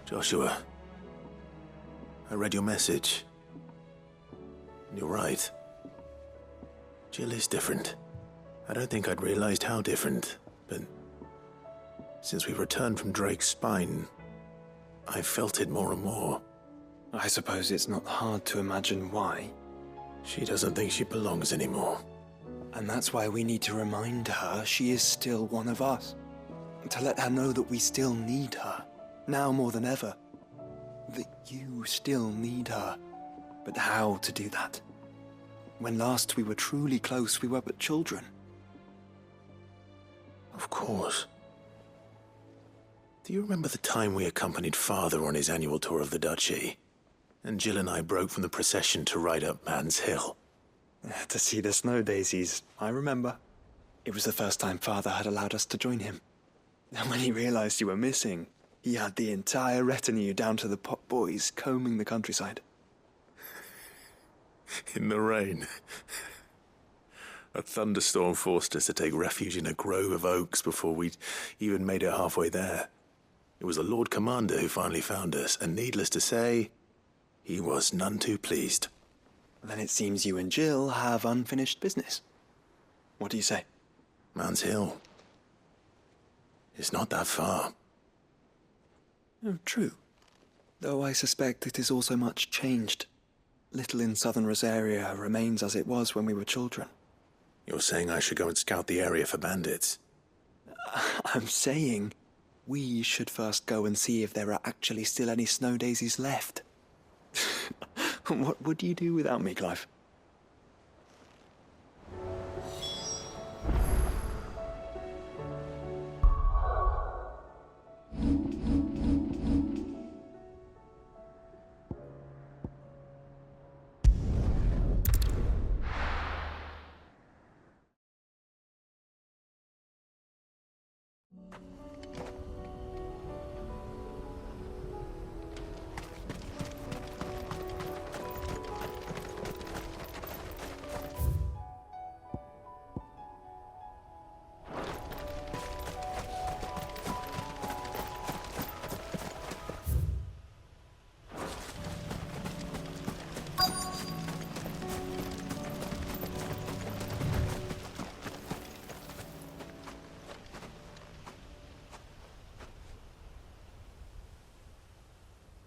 Joshua, I read your message. You're right. Jill is different. I don't think I'd realized how different, but since we returned from Drake's spine, I've felt it more and more. I suppose it's not hard to imagine why. She doesn't think she belongs anymore. And that's why we need to remind her she is still one of us. To let her know that we still need her, now more than ever. That you still need her. But how to do that? When last we were truly close, we were but children. Of course. Do you remember the time we accompanied Father on his annual tour of the Duchy? And Jill and I broke from the procession to ride up Man's Hill. To see the snow daisies, I remember. It was the first time Father had allowed us to join him. And when he realized you were missing, he had the entire retinue down to the pot boys combing the countryside. In the rain. A thunderstorm forced us to take refuge in a grove of oaks before we'd even made it halfway there. It was the Lord Commander who finally found us, and needless to say, he was none too pleased. Then it seems you and Jill have unfinished business. What do you say? Man's Hill. It's not that far. Oh, true. Though I suspect it is also much changed. Little in southern Rosaria remains as it was when we were children. You're saying I should go and scout the area for bandits? I'm saying we should first go and see if there are actually still any snow daisies left. What would you do without me, Clive?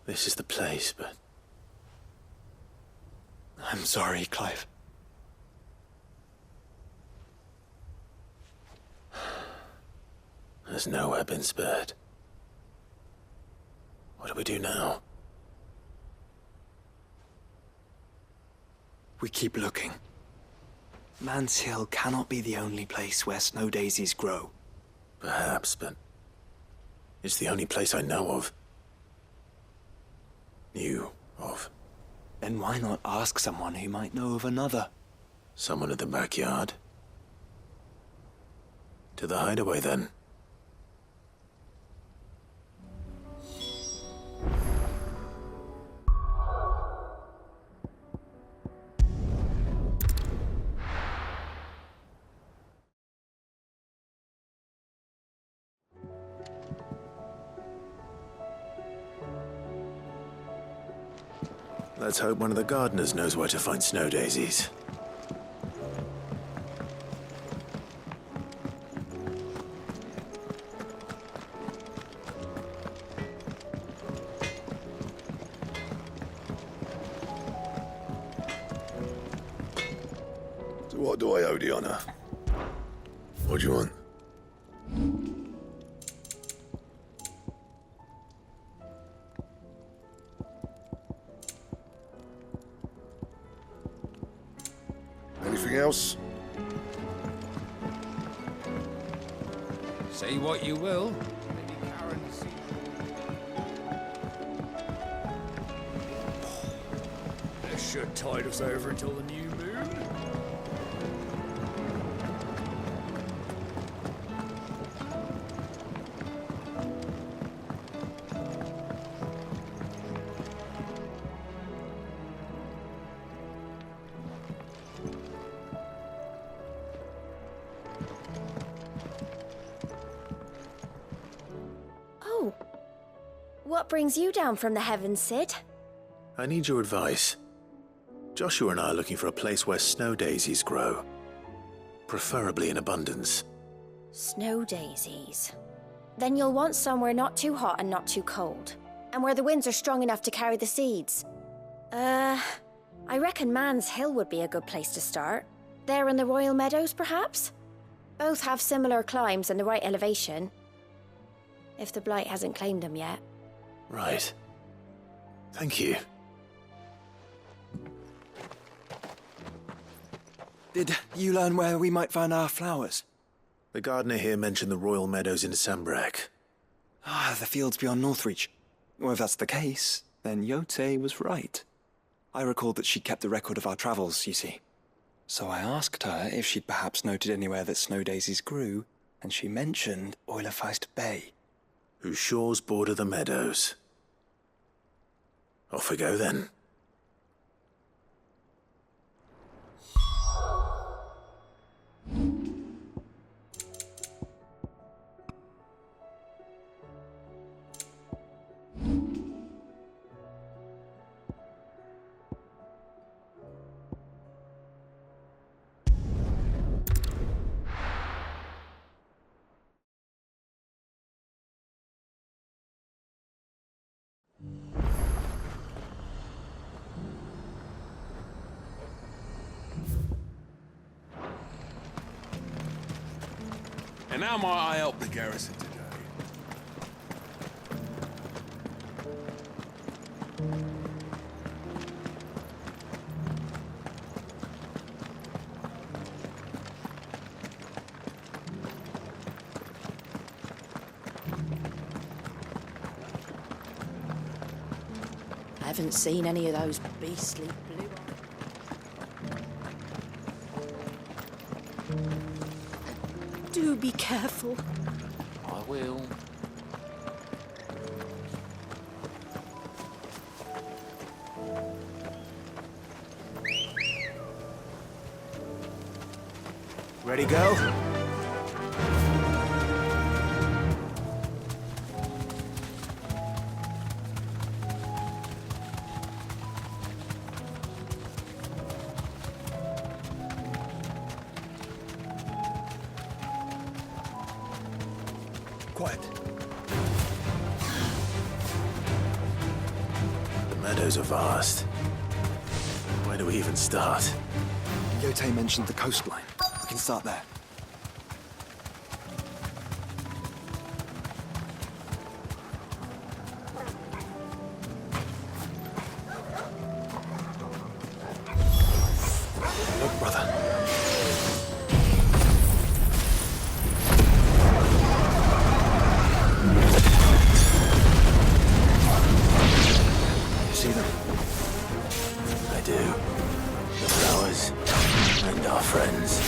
This is the place, but I'm sorry, Clive. There's nowhere been spared. What do we do now? We keep looking. Man's Hill cannot be the only place where snow daisies grow. Perhaps, but it's the only place I know of. Knew of. Then why not ask someone who might know of another? Someone in the backyard? To the hideaway, then. Let's hope one of the gardeners knows where to find snow daisies. So what do I owe the honor? What do you want? Anything else? Say what you will. Maybe Karen see. This should tide us over until the new moon. What brings you down from the heavens, Sid? I need your advice. Joshua and I are looking for a place where snow daisies grow. Preferably in abundance. Snow daisies. Then you'll want somewhere not too hot and not too cold. And where the winds are strong enough to carry the seeds. I reckon Man's Hill would be a good place to start. There in the Royal Meadows, perhaps? Both have similar climbs and the right elevation. If the Blight hasn't claimed them yet. Right. Thank you. Did you learn where we might find our flowers? The gardener here mentioned the Royal Meadows in Sambrak. The fields beyond Northreach. Well, if that's the case, then Yote was right. I recalled that she kept the record of our travels, you see. So I asked her if she'd perhaps noted anywhere that snow daisies grew, and she mentioned Oilerfeist Bay. Whose shores border the meadows. Off we go then. And how might I help the garrison today? I haven't seen any of those beastly blue eyes. Do be careful. I will. Ready, go? Quiet. The meadows are vast. Where do we even start? Yote mentioned the coastline. We can start there. Look, brother. You see them? I do. The flowers and our friends.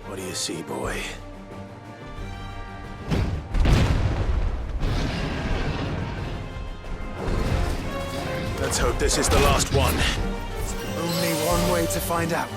What do you see, boy? Let's hope this is the last one. Only one way to find out.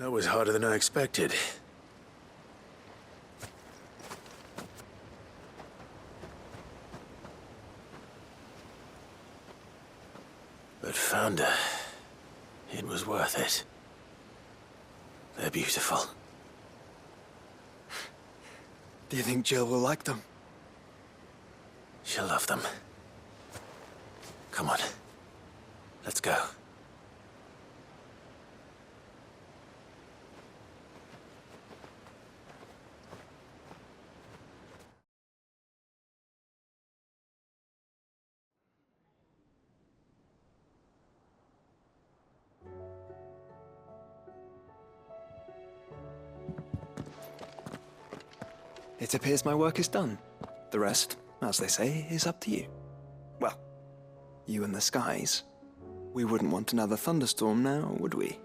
That was harder than I expected. But found her. It was worth it. They're beautiful. Do you think Jill will like them? She'll love them. Come on. Let's go. It appears my work is done. The rest, as they say, is up to you. Well, you and the skies. We wouldn't want another thunderstorm now, would we?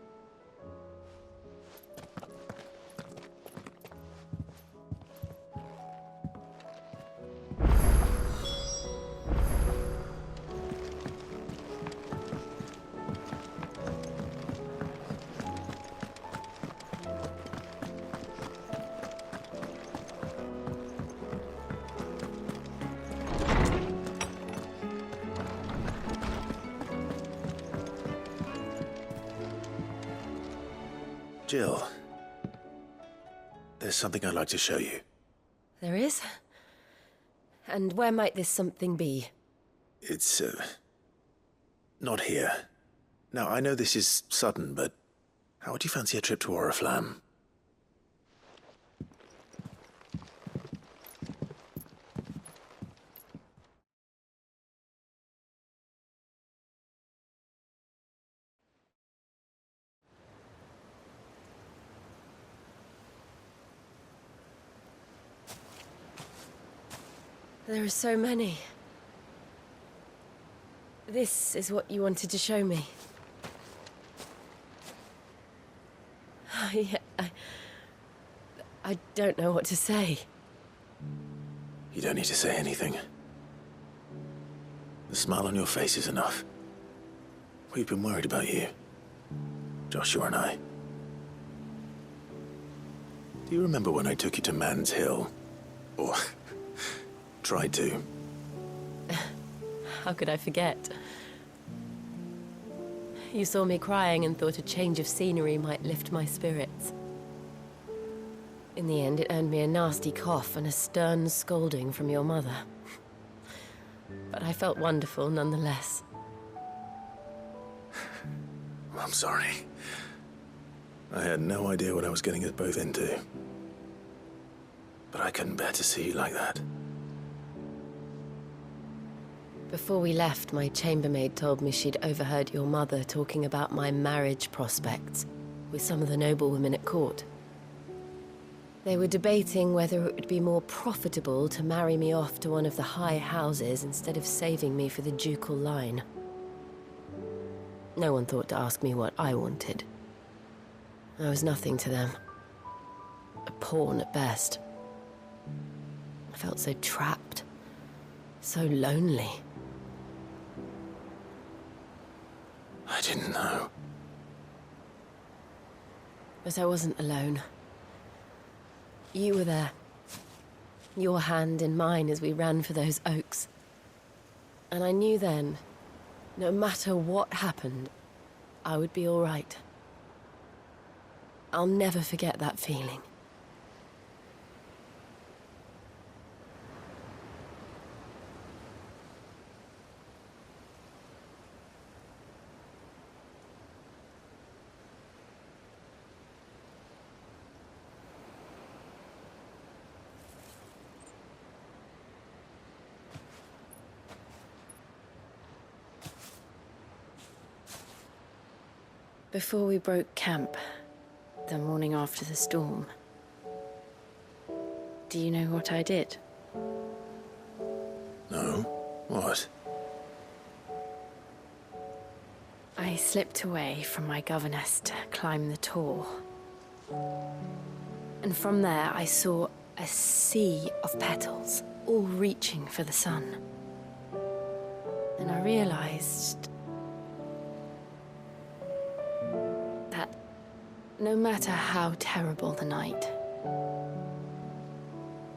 Jill, there's something I'd like to show you. There is? And where might this something be? It's, not here. Now, I know this is sudden, but how would you fancy a trip to Oriflamme? There are so many. This is what you wanted to show me. I don't know what to say. You don't need to say anything. The smile on your face is enough. We've been worried about you, Joshua and I. Do you remember when I took you to Man's Hill? Or tried to? How could I forget? You saw me crying and thought a change of scenery might lift my spirits. In the end, it earned me a nasty cough and a stern scolding from your mother. But I felt wonderful nonetheless. I'm sorry. I had no idea what I was getting us both into. But I couldn't bear to see you like that. Before we left, my chambermaid told me she'd overheard your mother talking about my marriage prospects with some of the noblewomen at court. They were debating whether it would be more profitable to marry me off to one of the high houses instead of saving me for the ducal line. No one thought to ask me what I wanted. I was nothing to them. A pawn at best. I felt so trapped, so lonely. I didn't know. But I wasn't alone. You were there. Your hand in mine as we ran for those oaks. And I knew then, no matter what happened, I would be all right. I'll never forget that feeling. Before we broke camp, the morning after the storm, do you know what I did? No? What? I slipped away from my governess to climb the tor. And from there I saw a sea of petals, all reaching for the sun. And I realized that No matter how terrible the night,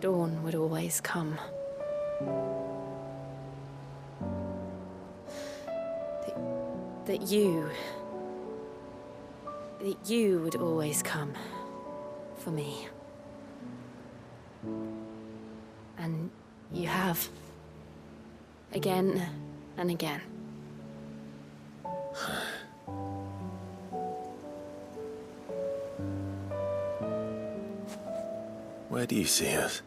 dawn would always come. That you would always come for me. And you have. Again and again. Where do you see us?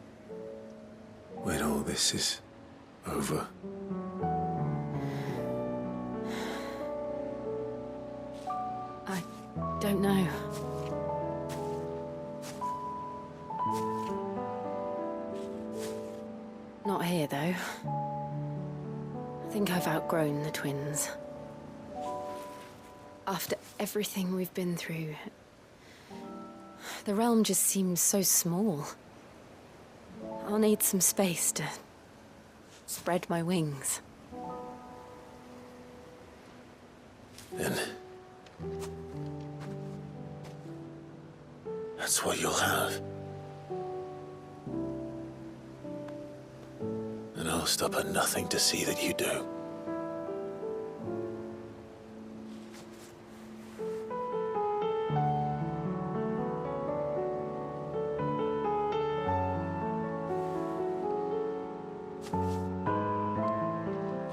When all this is over? I don't know. Not here, though. I think I've outgrown the twins. After everything we've been through, the realm just seems so small. I'll need some space to spread my wings. Then that's what you'll have. And I'll stop at nothing to see that you do.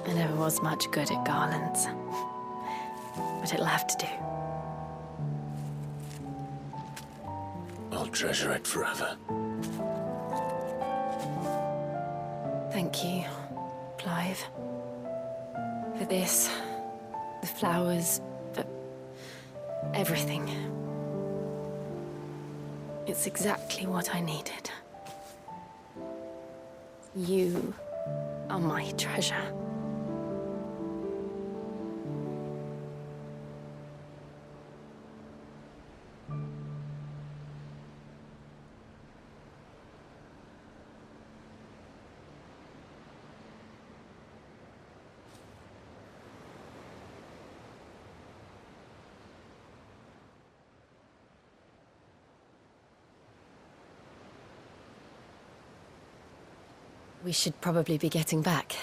I never was much good at garlands, but it'll have to do. I'll treasure it forever. Thank you, Clive. For this, the flowers, for everything. It's exactly what I needed. You are my treasure. We should probably be getting back.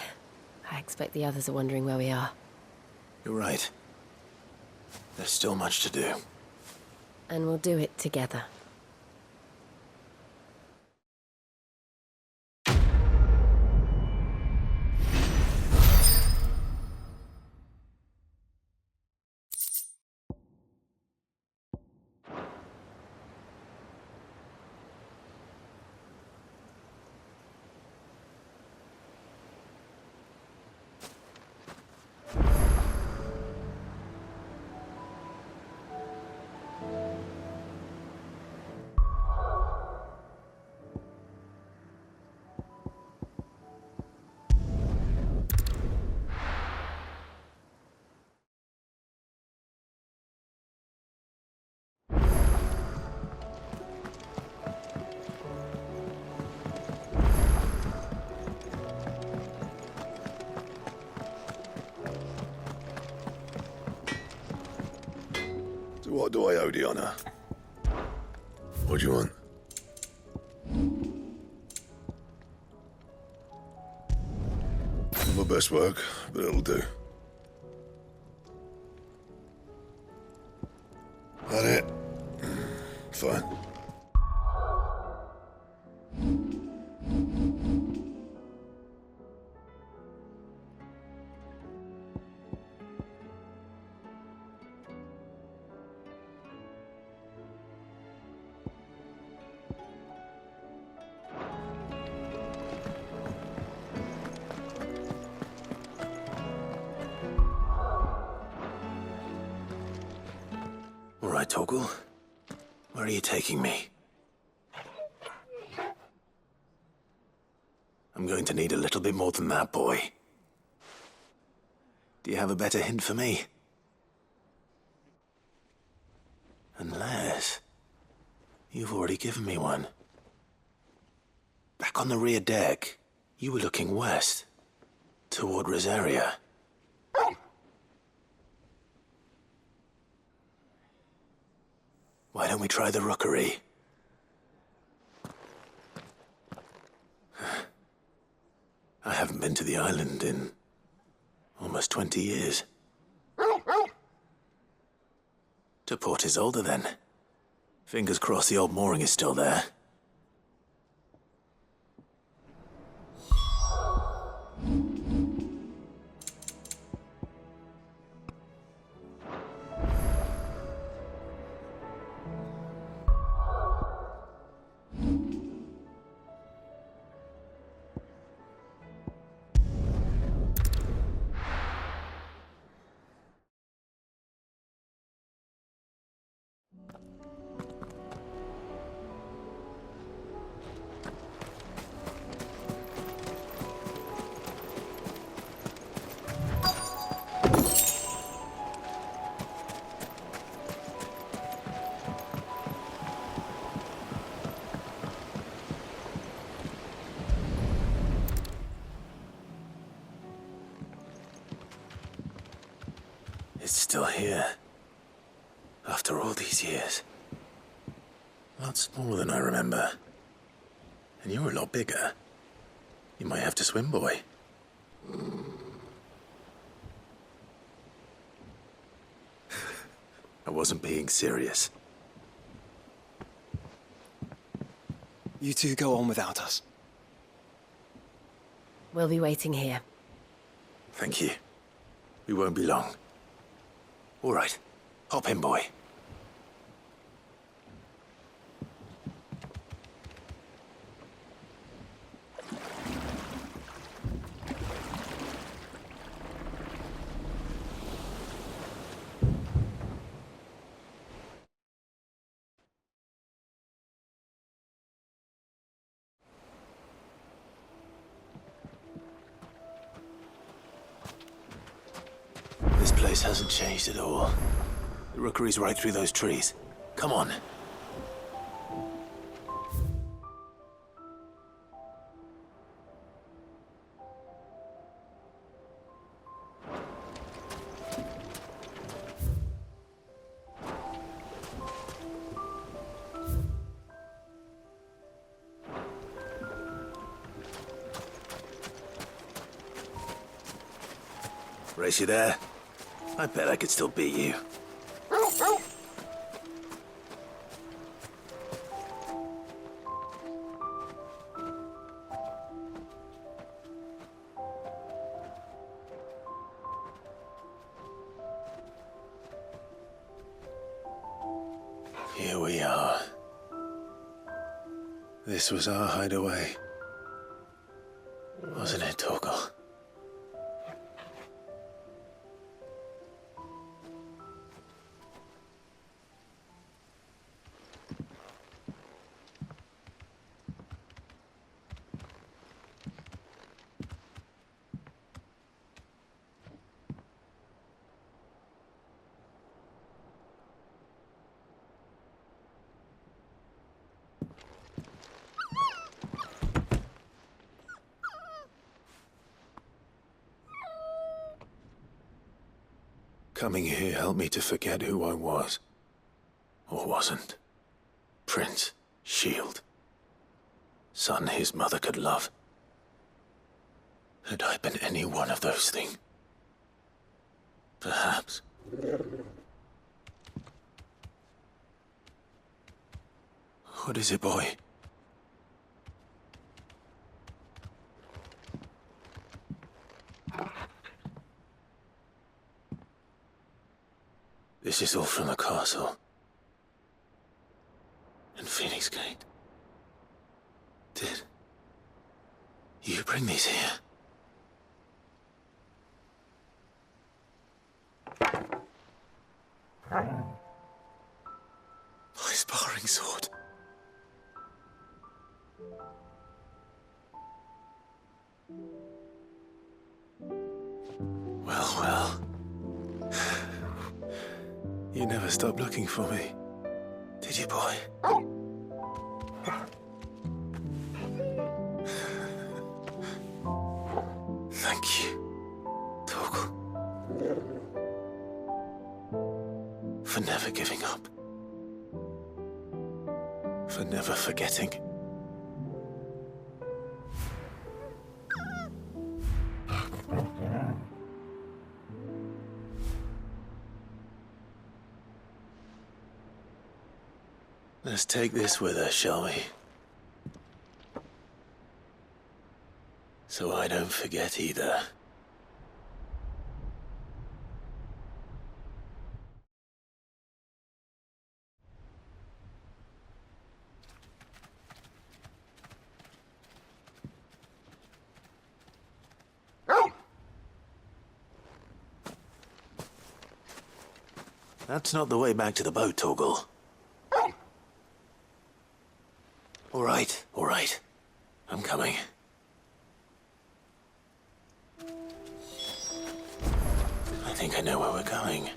I expect the others are wondering where we are. You're right. There's still much to do. And we'll do it together. So what do I owe the honor? What do you want? Not my best work, but it'll do. That it? Fine. All right, Torgal. Where are you taking me? I'm going to need a little bit more than that, boy. Do you have a better hint for me? Unless you've already given me one. Back on the rear deck, you were looking west, toward Rosaria. Why don't don't we try the rookery? I haven't been to the island in almost 20 years. To Port Isolde, then. Fingers crossed the old mooring is still there. It's still here. After all these years. A lot smaller than I remember. And you're a lot bigger. You might have to swim, boy. I wasn't being serious. You two go on without us. We'll be waiting here. Thank you. We won't be long. All right. Hop in, boy. This place hasn't changed at all. The rookery's right through those trees. Come on. Race you there? I bet I could still beat you. Here we are. This was our hideaway. Wasn't it, Torgal? Coming here helped me to forget who I was. Or wasn't. Prince, shield. Son his mother could love. Had I been any one of those things? Perhaps. What is it, boy? This is all from the castle. And Phoenix Gate. Did you bring these here? My sparring sword. Well, well. You never stopped looking for me, did you, boy? Thank you, Torgal, for never giving up. never forgetting. Let's take this with us, shall we? So I don't forget either. That's not the way back to the boat, Torgal. All right. I'm coming. I think I know where we're going.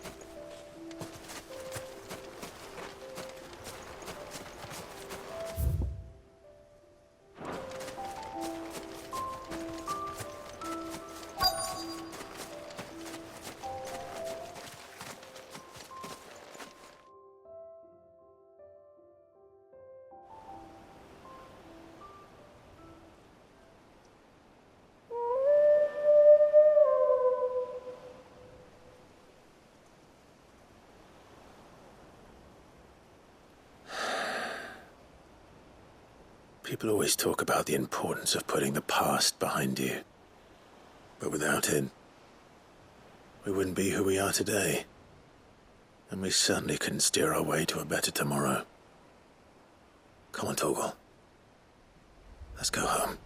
People always talk about the importance of putting the past behind you. But without it, we wouldn't be who we are today. And we certainly couldn't steer our way to a better tomorrow. Come on, Torgal. Let's go home.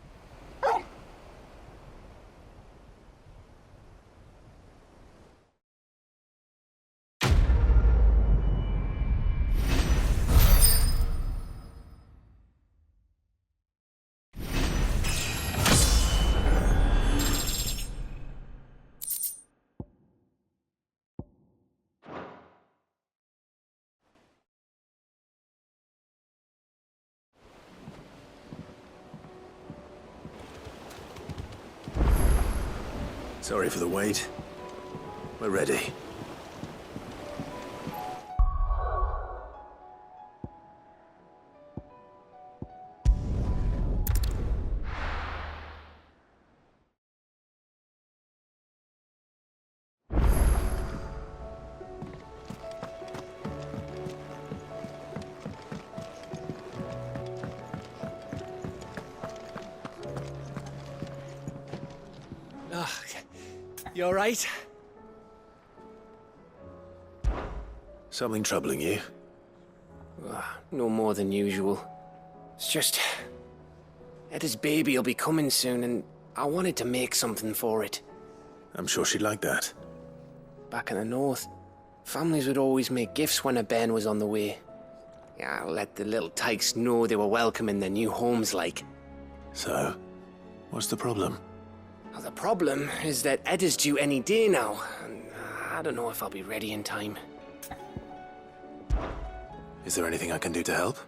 Sorry for the wait. We're ready. You alright? Something troubling you? No more than usual. It's just... Eda's baby will be coming soon, and I wanted to make something for it. I'm sure she'd like that. Back in the north, families would always make gifts when a bairn was on the way. Yeah, let the little tykes know they were welcome in their new homes, like. So, what's the problem? Well, the problem is that Eda's due any day now, and I don't know if I'll be ready in time. Is there anything I can do to help?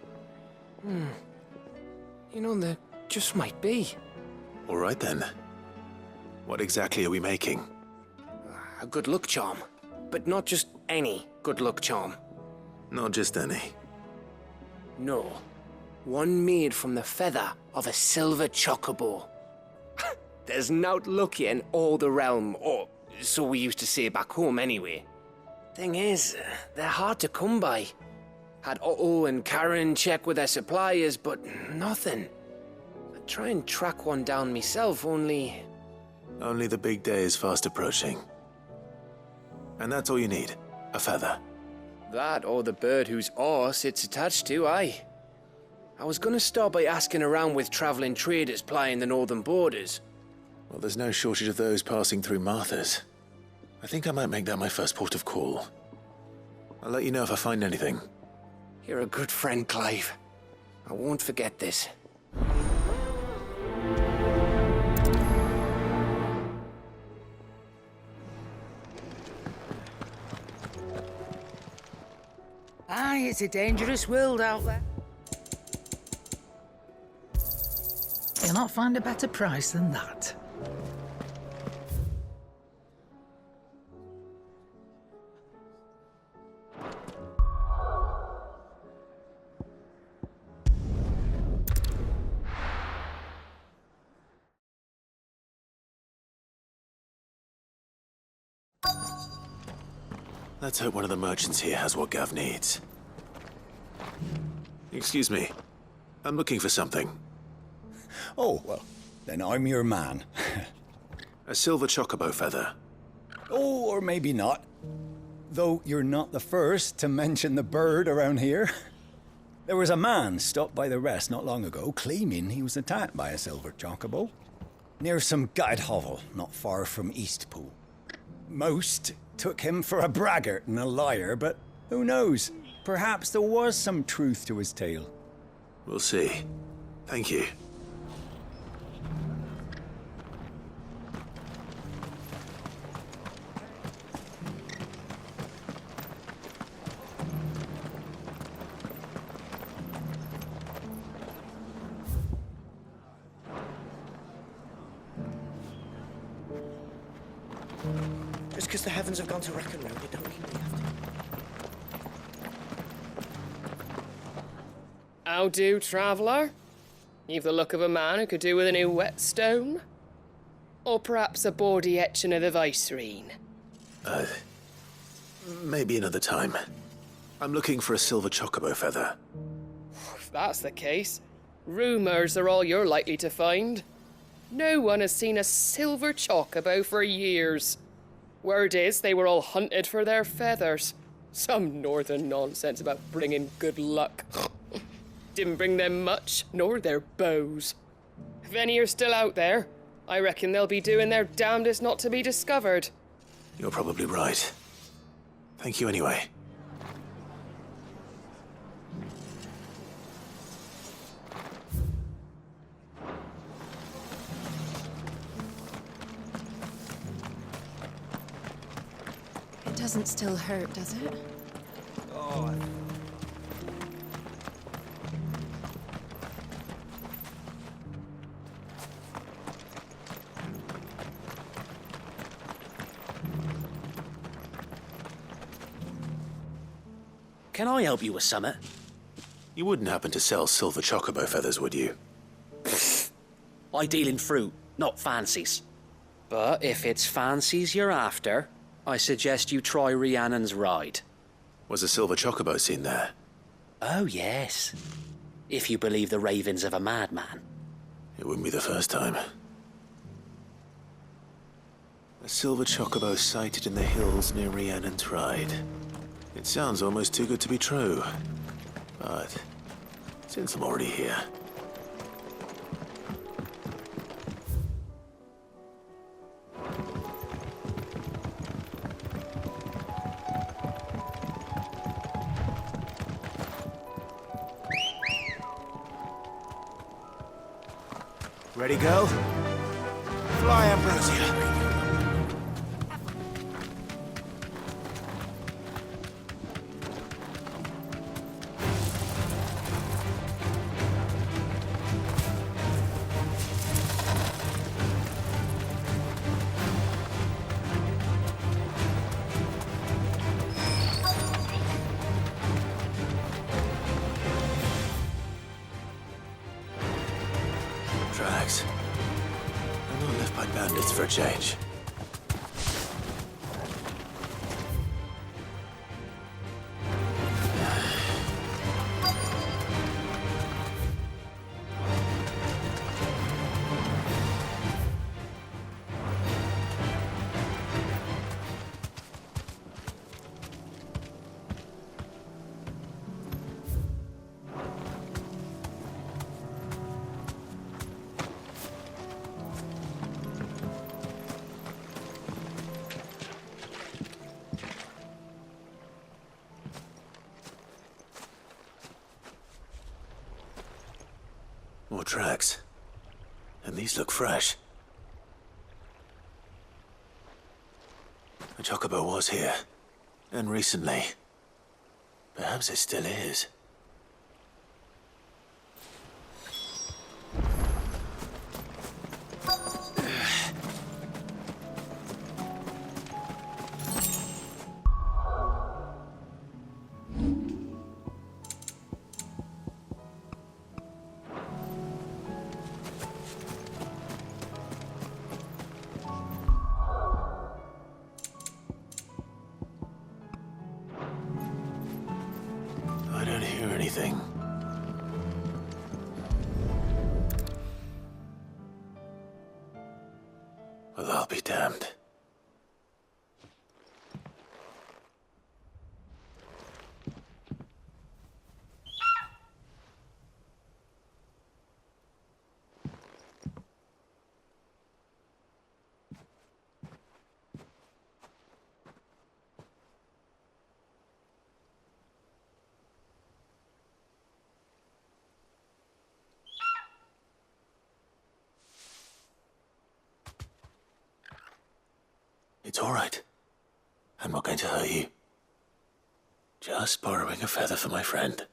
You know, there just might be. All right then. What exactly are we making? A good luck charm. But not just any good luck charm. Not just any. No. One made from the feather of a silver chocobo. There's nowt luckier in all the realm, or so we used to say back home anyway. Thing is, they're hard to come by. Had Otto and Karen check with their suppliers, but nothing. I'd try and track one down myself, only... Only the big day is fast approaching. And that's all you need, a feather. That or the bird whose arse it's attached to, aye. I was gonna start by asking around with traveling traders plying the northern borders. Well, there's no shortage of those passing through Martha's. I think I might make that my first port of call. I'll let you know if I find anything. You're a good friend, Clive. I won't forget this. Aye, it's a dangerous world out there. You'll not find a better price than that. Let's hope one of the merchants here has what Gav needs. Excuse me. I'm looking for something. Oh, well, then I'm your man. A silver chocobo feather. Oh, or maybe not. Though you're not the first to mention the bird around here. There was a man stopped by the rest not long ago, claiming he was attacked by a silver chocobo. Near some gutted hovel, not far from Eastpool. Most took him for a braggart and a liar, but who knows? Perhaps there was some truth to his tale. We'll see. Thank you. Just because the heavens have gone to rack and round, it don't mean we have to. How do, traveller? You've the look of a man who could do with a new whetstone. Or perhaps a bawdy etching of the Vicerine. Maybe another time. I'm looking for a silver chocobo feather. If that's the case, rumours are all you're likely to find. No one has seen a silver chocobo for years. Word is they were all hunted for their feathers. Some northern nonsense about bringing good luck. Didn't bring them much, nor their bows. If any are still out there, I reckon they'll be doing their damnedest not to be discovered. You're probably right. Thank you anyway. It doesn't still hurt, does it? Oh, Can I help you with something? You wouldn't happen to sell silver chocobo feathers, would you? I deal in fruit, not fancies. But if it's fancies you're after, I suggest you try Rhiannon's ride. Was a silver chocobo seen there? Oh, yes. If you believe the ravings of a madman. It wouldn't be the first time. A silver chocobo sighted in the hills near Rhiannon's Ride. It sounds almost too good to be true. But since I'm already here... Ready, girl? Fly, Ambrosia. Tracks. I'm not left by bandits for a change. More tracks. And these look fresh. The chocobo was here. And recently. Perhaps it still is. everything. Well, I'll be damned. It's all right. I'm not going to hurt you. Just borrowing a feather for my friend.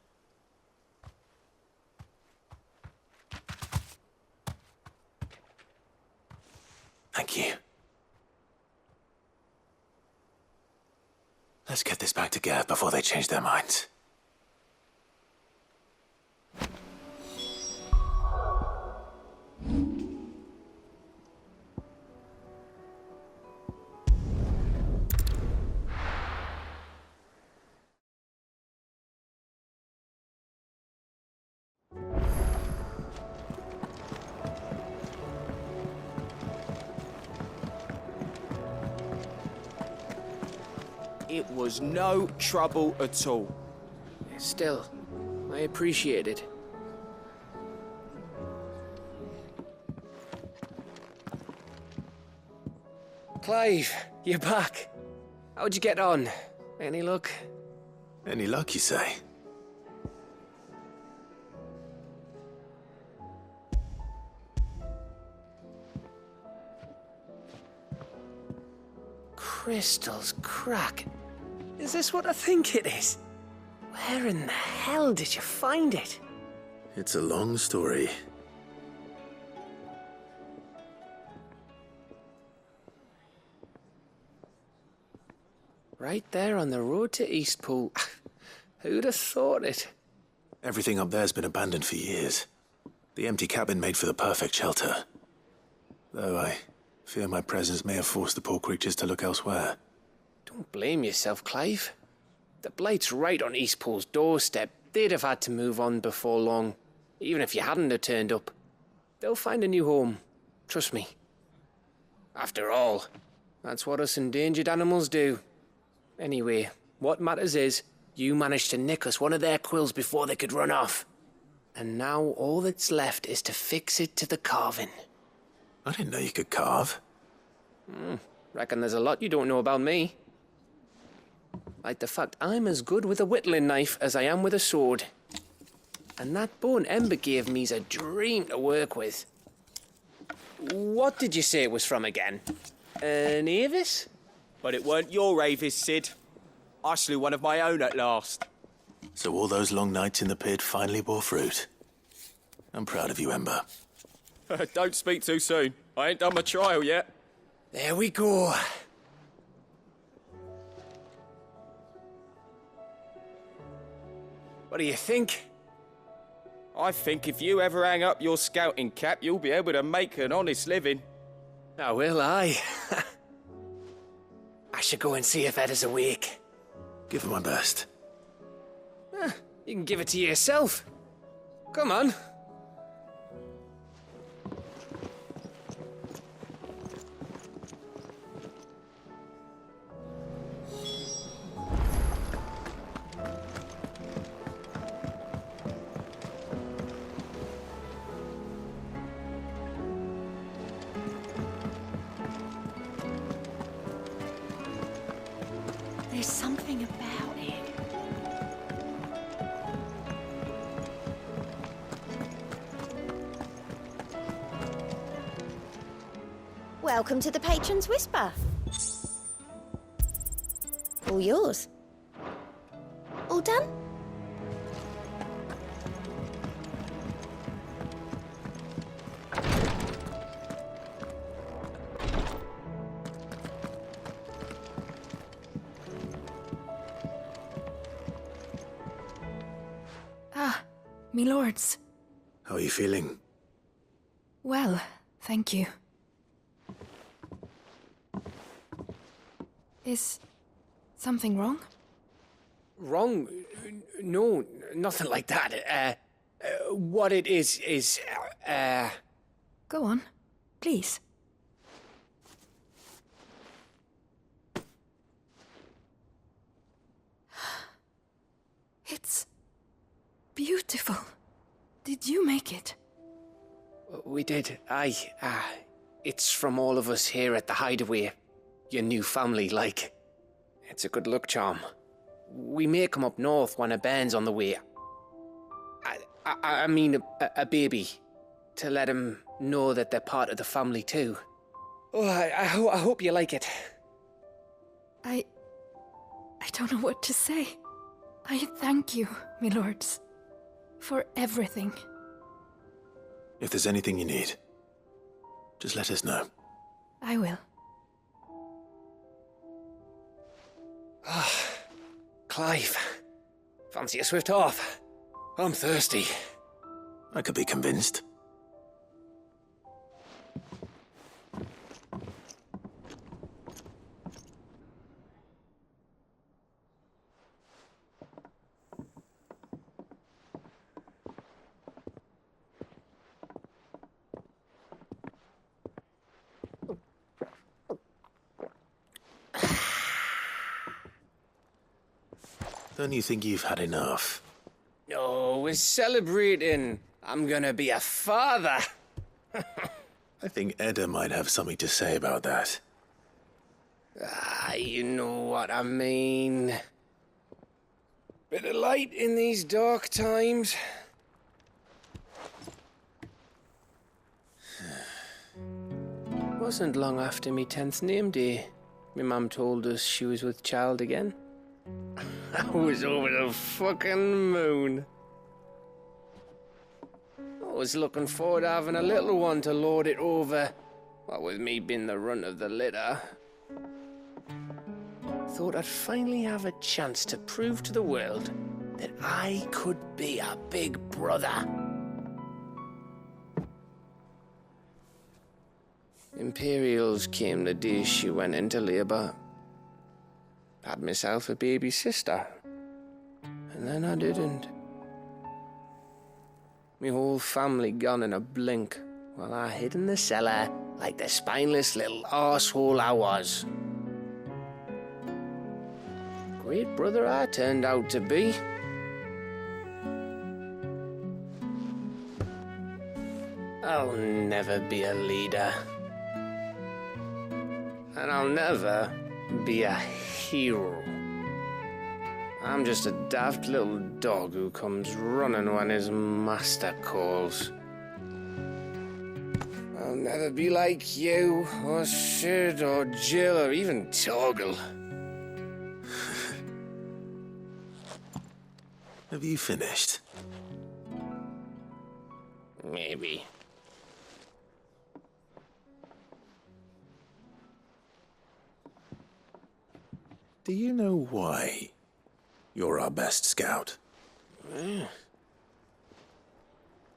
Thank you. Let's get this back to Gav before they change their minds. It was no trouble at all. Still, I appreciate it. Clive, you're back. How'd you get on? Any luck? Any luck, you say? Crystal's crack. Is this what I think it is? Where in the hell did you find it? It's a long story. Right there on the road to Eastpool. Who'd have thought it? Everything up there's been abandoned for years. The empty cabin made for the perfect shelter. Though I fear my presence may have forced the poor creatures to look elsewhere. Don't blame yourself, Clive. The Blight's right on Eastpool's doorstep. They'd have had to move on before long, even if you hadn't have turned up. They'll find a new home. Trust me. After all, that's what us endangered animals do. Anyway, what matters is, you managed to nick us one of their quills before they could run off. And now all that's left is to fix it to the carving. I didn't know you could carve. Reckon there's a lot you don't know about me. Like the fact I'm as good with a whittling knife as I am with a sword. And that bone Ember gave me's a dream to work with. What did you say it was from again? An Avis? But it weren't your Avis, Sid. I slew one of my own at last. So all those long nights in the pit finally bore fruit. I'm proud of you, Ember. Don't speak too soon. I ain't done my trial yet. There we go. What do you think? I think if you ever hang up your scouting cap, you'll be able to make an honest living. Oh, will I? I should go and see if Ed is awake. Give it my best. You can give it to yourself. Come on. There's something about it. Welcome to the Patron's Whisper. All yours. All done? Me lords. How are you feeling? Well, thank you. Is something wrong? Wrong? No, nothing like that. What it is, Go on, please. It's beautiful. Did you make it? We did. Aye. It's from all of us here at the Hideaway. Your new family, like. It's a good luck charm. We may come up north when a band's on the way. I mean a baby. To let him know that they're part of the family too. Oh, I hope you like it. I don't know what to say. I thank you, my lords, for everything. If there's anything you need, just let us know. I will. Clive, fancy a swift off? I'm thirsty. I could be convinced. Don't you think you've had enough? No, we're celebrating. I'm gonna be a father. I think Edda might have something to say about that. You know what I mean. Bit of light in these dark times. Wasn't long after me 10th name day. My mum told us she was with child again. I was over the fucking moon. I was looking forward to having a little one to lord it over. What with me being the runt of the litter. Thought I'd finally have a chance to prove to the world that I could be a big brother. Imperials came the day she went into labour. Had myself a baby sister. And then I didn't. Me whole family gone in a blink, while I hid in the cellar like the spineless little arsehole I was. Great brother I turned out to be. I'll never be a leader. And I'll never be a hero. I'm just a daft little dog who comes running when his master calls. I'll never be like you, or Sid, or Jill, or even Torgal. Have you finished? Maybe. Do you know why you're our best scout?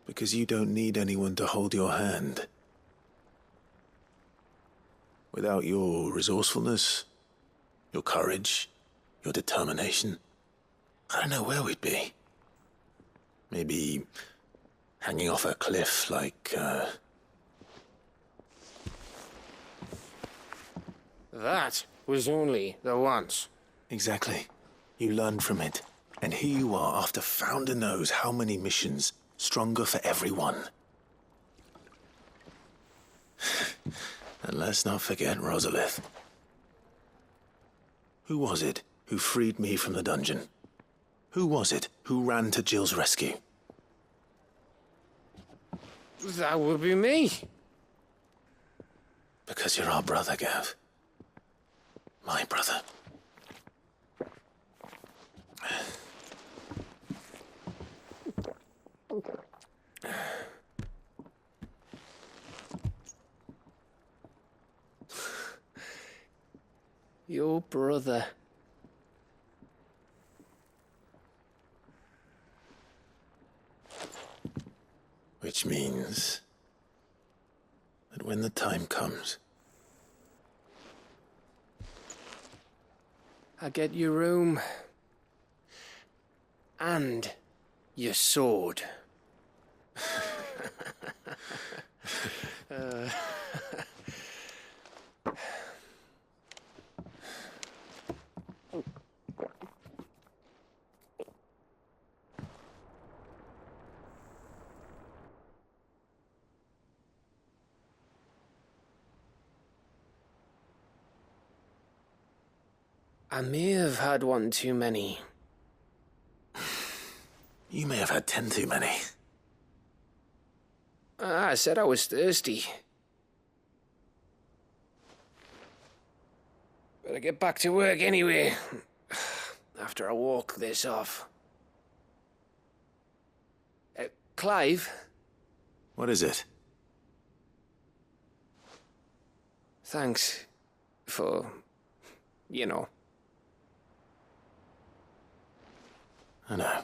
Because you don't need anyone to hold your hand. Without your resourcefulness, your courage, your determination, I don't know where we'd be. Maybe hanging off a cliff like, That was only the once. Exactly. You learned from it. And here you are after Founder knows how many missions, stronger for everyone. And let's not forget Rosalith. Who was it who freed me from the dungeon? Who was it who ran to Jill's rescue? That would be me. Because you're our brother, Gav. My brother. Your brother. Which means that when the time comes, I get your room. And Your sword. I may have had one too many. You may have had 10 too many. I said I was thirsty. Better get back to work anyway. After I walk this off. Clive? What is it? Thanks for, you know. I know.